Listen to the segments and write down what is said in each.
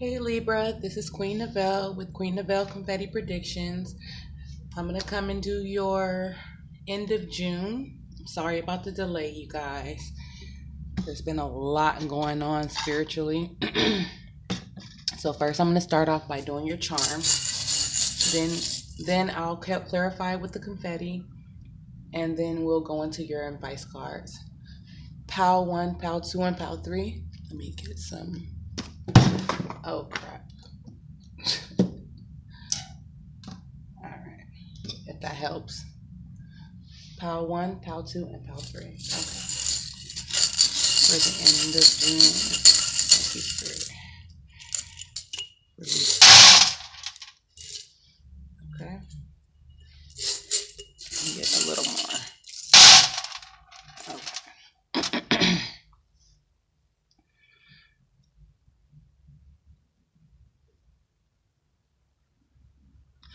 Hey Libra, this is Queen Novelle with Queen Novelle Confetti Predictions. I'm going to come and do your end of June. Sorry about the delay, you guys. There's been a lot going on spiritually. So first I'm going to start off by doing your charm. Then I'll clarify with the confetti, and then we'll go into your advice cards. Pal 1, Pal 2, and Pal 3. Let me get some. Oh crap. Alright. If that helps. Pal 1, Pal 2, and Pal 3. Okay. For the end of June. Okay. Get a little more.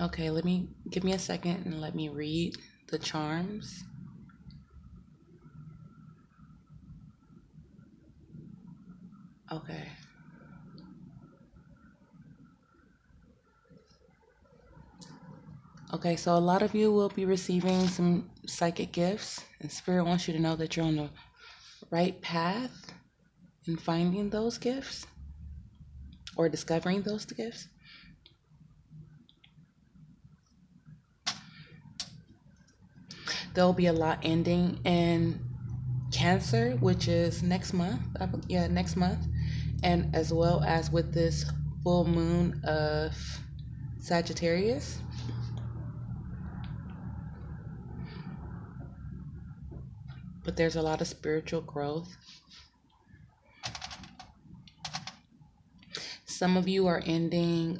Okay. Okay, give me a second and let me read the charms. Okay. Okay, so a lot of you will be receiving some psychic gifts, and Spirit wants you to know that you're on the right path in finding those gifts or discovering those gifts. There'll be a lot ending in Cancer, which is next month. Next month. And as well as with this full moon of Sagittarius. But there's a lot of spiritual growth. Some of you are ending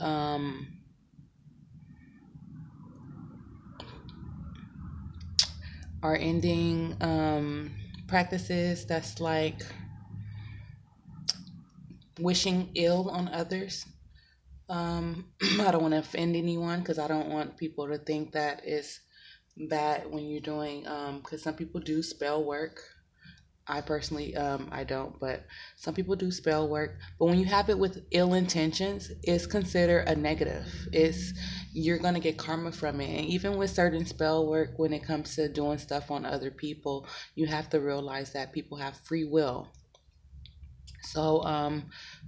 practices that's like wishing ill on others. I don't want to offend anyone because I don't want people to think that it's bad when you're doing because some people do spell work. I personally I don't, but some people do spell work. But when you have it with ill intentions, it's considered a negative. You're gonna get karma from it. And even with certain spell work, when it comes to doing stuff on other people, you have to realize that people have free will. So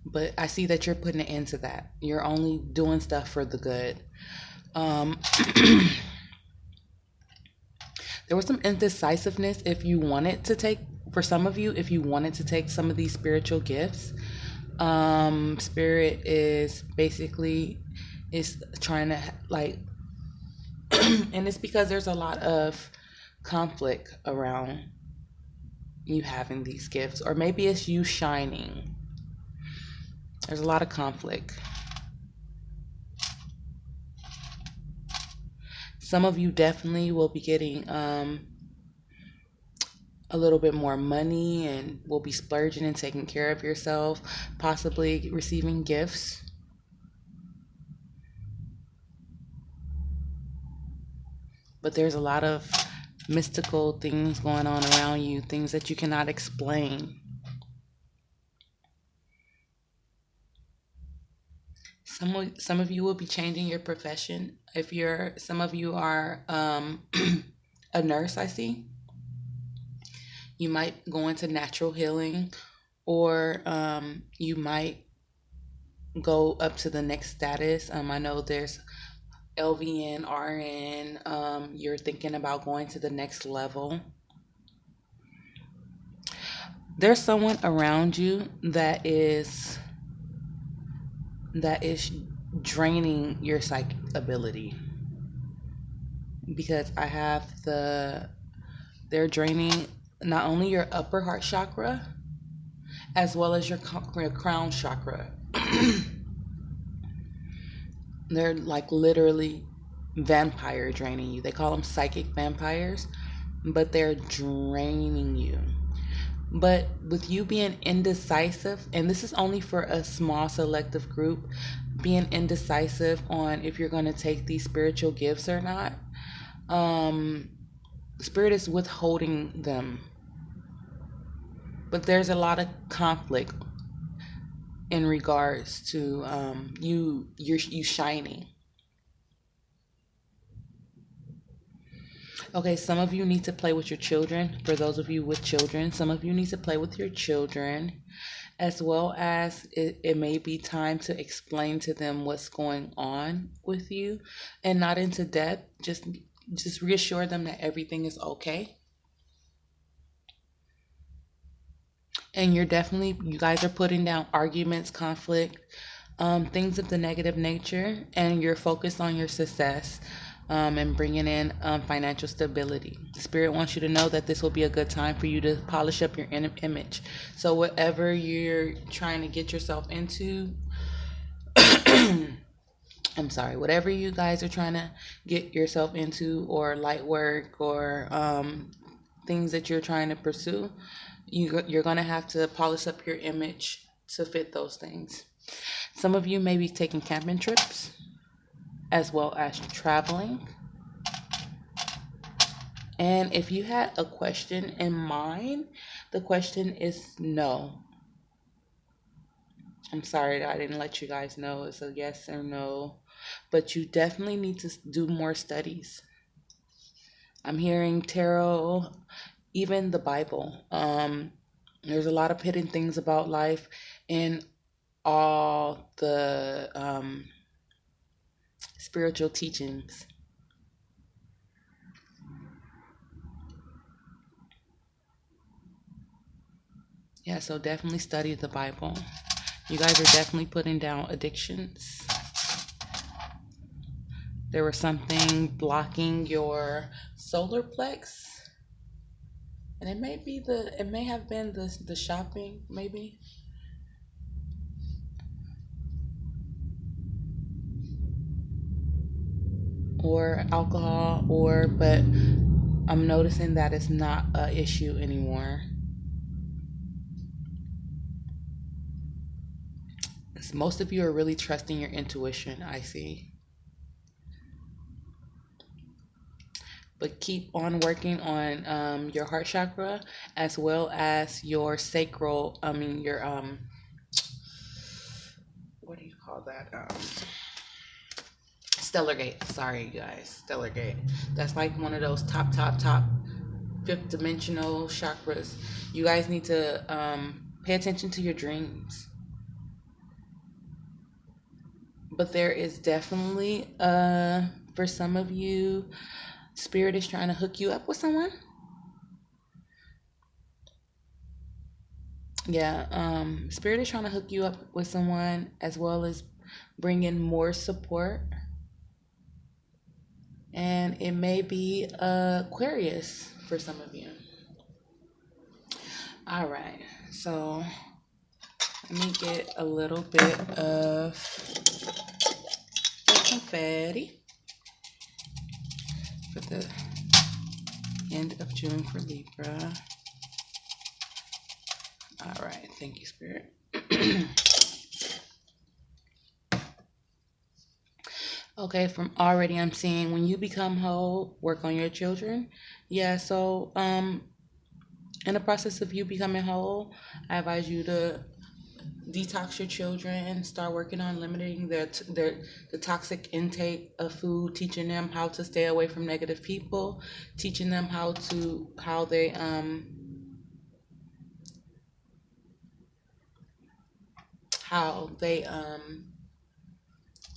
but I see that you're putting an end to that. You're only doing stuff for the good. There was some indecisiveness if you wanted to take, for some of you, if you wanted to take some of these spiritual gifts. Spirit is basically is trying to like, and it's because there's a lot of conflict around you having these gifts, or maybe it's you shining. There's a lot of conflict. Some of you definitely will be getting a little bit more money and will be splurging and taking care of yourself, possibly receiving gifts. But there's a lot of mystical things going on around you, things that you cannot explain. Some of you will be changing your profession. Some of you are a nurse, I see. You might go into natural healing, or you might go up to the next status. I know there's LVN, RN. You're thinking about going to the next level. There's someone around you that is draining your psychic ability, because I have they're draining not only your upper heart chakra as well as your crown chakra. They're like literally vampire draining you. They call them psychic vampires, but they're draining you. But with you being indecisive, and this is only for a small selective group, being indecisive on if you're going to take these spiritual gifts or not, Spirit is withholding them. But there's a lot of conflict. in regards to you shining. Okay, some of you need to play with your children. For those of you with children, some of you need to play with your children, as well as it may be time to explain to them what's going on with you, and not into depth. Just reassure them that everything is okay. And you guys are putting down arguments, conflict, things of the negative nature, and you're focused on your success, and bringing in financial stability. The Spirit wants you to know that this will be a good time for you to polish up your image. So, whatever you're trying to get yourself into, I'm sorry, whatever you guys are trying to get yourself into, or light work, or things that you're trying to pursue, you're going to have to polish up your image to fit those things. Some of you may be taking camping trips as well as traveling. And if you had a question in mind, the question is no. I'm sorry that I didn't let you guys know it's a yes or no, but you definitely need to do more studies. I'm hearing tarot, even the Bible. There's a lot of hidden things about life in all the spiritual teachings. Yeah, so definitely study the Bible. You guys are definitely putting down addictions. There was something blocking your solar plex, and it may have been the shopping, maybe, or alcohol, but I'm noticing that it's not a issue anymore. Most of you are really trusting your intuition, I see. But keep on working on your heart chakra, as well as your sacral. I mean, your what do you call that? Stellar gate. Sorry, you guys. Stellar gate. That's like one of those top fifth dimensional chakras. You guys need to pay attention to your dreams. But there is definitely for some of you, Spirit is trying to hook you up with someone. Yeah, Spirit is trying to hook you up with someone, as well as bring in more support. And it may be Aquarius for some of you. All right, so let me get a little bit of the confetti for the end of June for Libra. All right, thank you, Spirit. Okay, from already I'm seeing when you become whole, work on your children. Yeah, so in the process of you becoming whole, I advise you to detox your children, start working on limiting the toxic intake of food, teaching them how to stay away from negative people, teaching them how they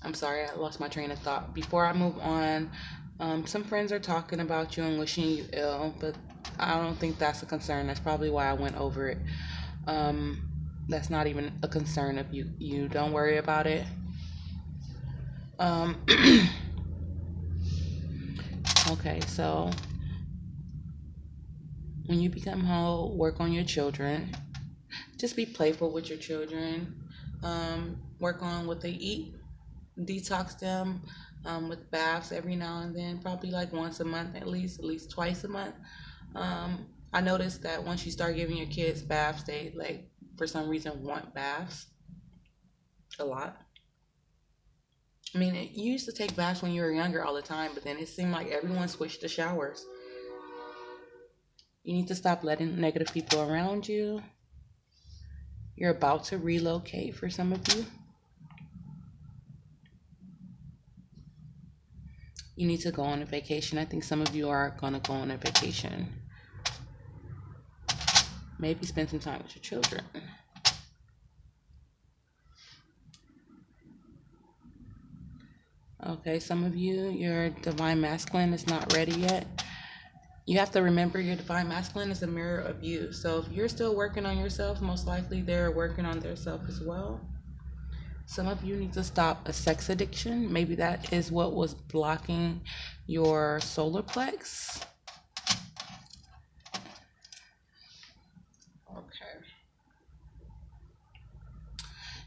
I'm sorry, I lost my train of thought. Before I move on, some friends are talking about you and wishing you ill, but I don't think that's a concern. That's probably why I went over it. That's not even a concern of you. You don't worry about it. Um, okay, so when you become whole, work on your children. Just be playful with your children. Work on what they eat. Detox them with baths every now and then, probably like once a month at least twice a month. I noticed that once you start giving your kids baths, they like for some reason want baths a lot. I mean, you used to take baths when you were younger all the time, but then it seemed like everyone switched to showers. You need to stop letting negative people around you. You're about to relocate for some of you. You need to go on a vacation. I think some of you are going to go on a vacation. Maybe spend some time with your children. Okay, some of you, your divine masculine is not ready yet. You have to remember your divine masculine is a mirror of you. So if you're still working on yourself, most likely they're working on their self as well. Some of you need to stop a sex addiction. Maybe that is what was blocking your solar plex. Okay.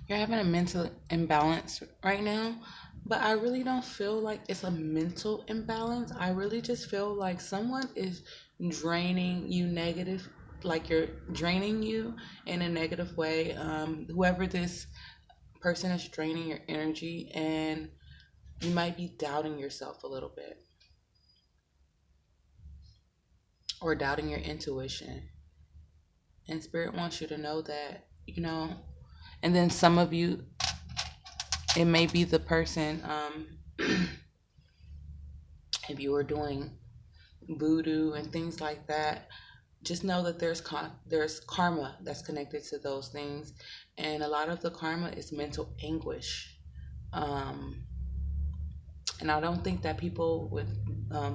You're having a mental imbalance right now, but I really don't feel like it's a mental imbalance. I really just feel like someone is draining you negative, like you're draining you in a negative way. Whoever this person is draining your energy, and you might be doubting yourself a little bit or doubting your intuition. And Spirit wants you to know that, and then some of you, it may be the person, if you were doing voodoo and things like that, just know that there's karma that's connected to those things, and a lot of the karma is mental anguish. Um, and I don't think that people with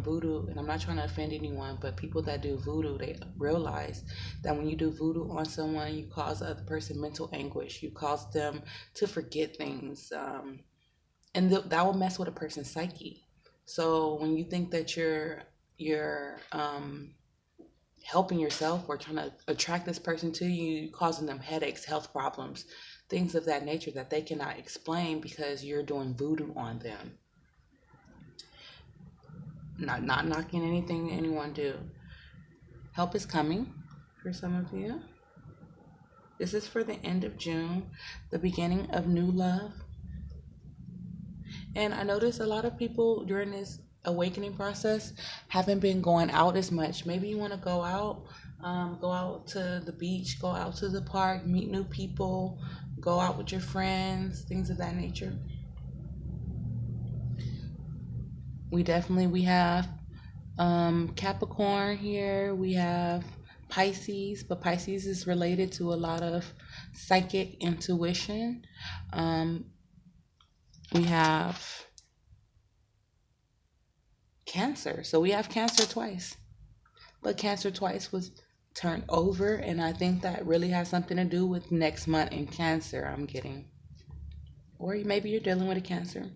voodoo, and I'm not trying to offend anyone, but people that do voodoo, they realize that when you do voodoo on someone, you cause the other person mental anguish. You cause them to forget things, and that will mess with a person's psyche. So when you think that you're helping yourself or trying to attract this person to you, causing them headaches, health problems, things of that nature that they cannot explain because you're doing voodoo on them. Not knocking anything anyone do. Help is coming for some of you. This is for the end of June, the beginning of new love. And I notice a lot of people during this awakening process haven't been going out as much. Maybe you want to go out to the beach, go out to the park, meet new people, go out with your friends, things of that nature. We have Capricorn here. We have Pisces, but Pisces is related to a lot of psychic intuition. We have Cancer. So we have Cancer twice. But Cancer twice was turned over, and I think that really has something to do with next month in Cancer, I'm getting. Or maybe you're dealing with a Cancer.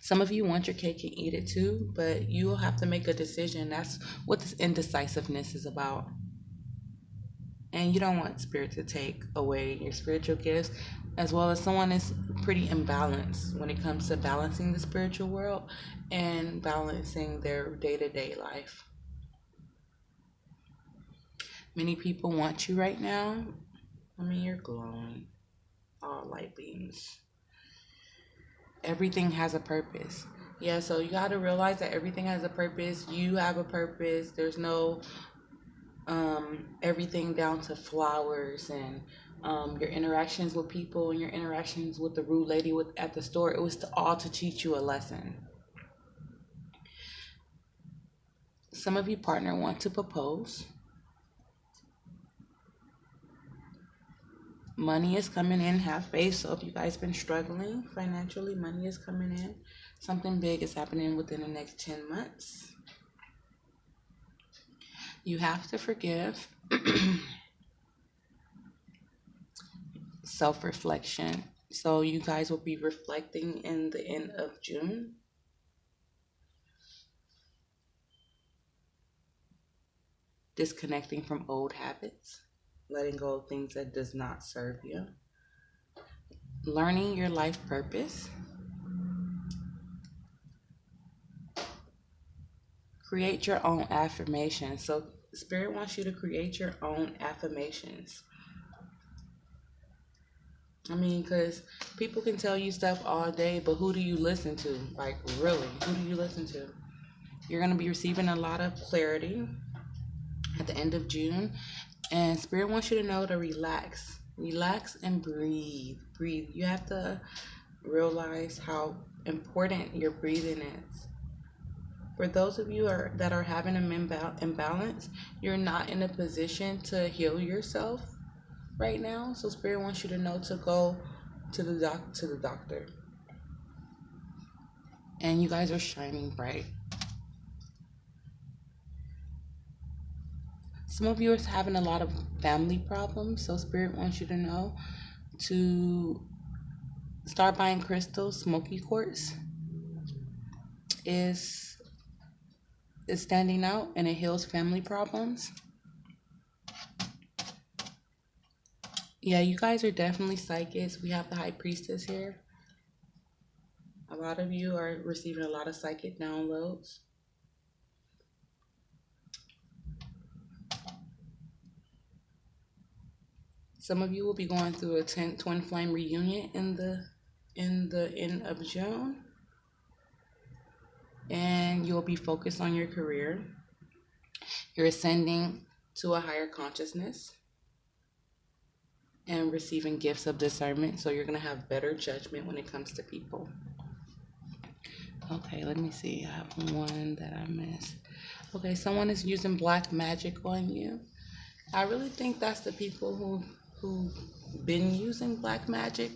Some of you want your cake and eat it too, but you will have to make a decision. That's what this indecisiveness is about. And you don't want Spirit to take away your spiritual gifts, as well as someone is pretty imbalanced when it comes to balancing the spiritual world and balancing their day-to-day life. Many people want you right now. I mean, you're glowing. All light beams. Everything has a purpose. Yeah, so you got to realize that everything has a purpose. You have a purpose. There's no everything down to flowers and your interactions with people and your interactions with the rude lady at the store. It was all to teach you a lesson. Some of you partner want to propose. Money is coming in, have faith. So if you guys been struggling financially, money is coming in. Something big is happening within the next 10 months. You have to forgive. Self-reflection. So you guys will be reflecting in the end of June. Disconnecting from old habits. Letting go of things that does not serve you. Learning your life purpose. Create your own affirmations. So Spirit wants you to create your own affirmations. I mean, because people can tell you stuff all day, but who do you listen to? Like, really, who do you listen to? You're going to be receiving a lot of clarity at the end of June. And Spirit wants you to know to relax. Relax and breathe. Breathe. You have to realize how important your breathing is. For those of you that are having an imbalance, you're not in a position to heal yourself right now. So Spirit wants you to know to go to the doctor. And you guys are shining bright. Some of you are having a lot of family problems, so Spirit wants you to know to start buying crystals. Smoky quartz is standing out and it heals family problems. Yeah, you guys are definitely psychics. We have the High Priestess here. A lot of you are receiving a lot of psychic downloads. Some of you will be going through a twin flame reunion in the end of June. And you'll be focused on your career. You're ascending to a higher consciousness and receiving gifts of discernment. So you're going to have better judgment when it comes to people. Okay, let me see. I have one that I missed. Okay, someone is using black magic on you. I really think that's the people who've been using black magic.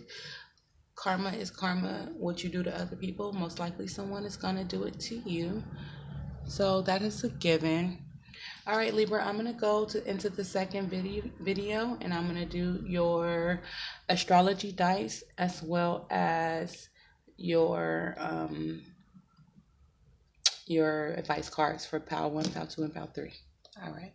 Karma is karma. What you do to other people, most likely someone is going to do it to you. So that is a given. All right, Libra, I'm going to go into the second video and I'm going to do your astrology dice as well as your advice cards for Pal 1, Pal 2, and Pal 3. All right.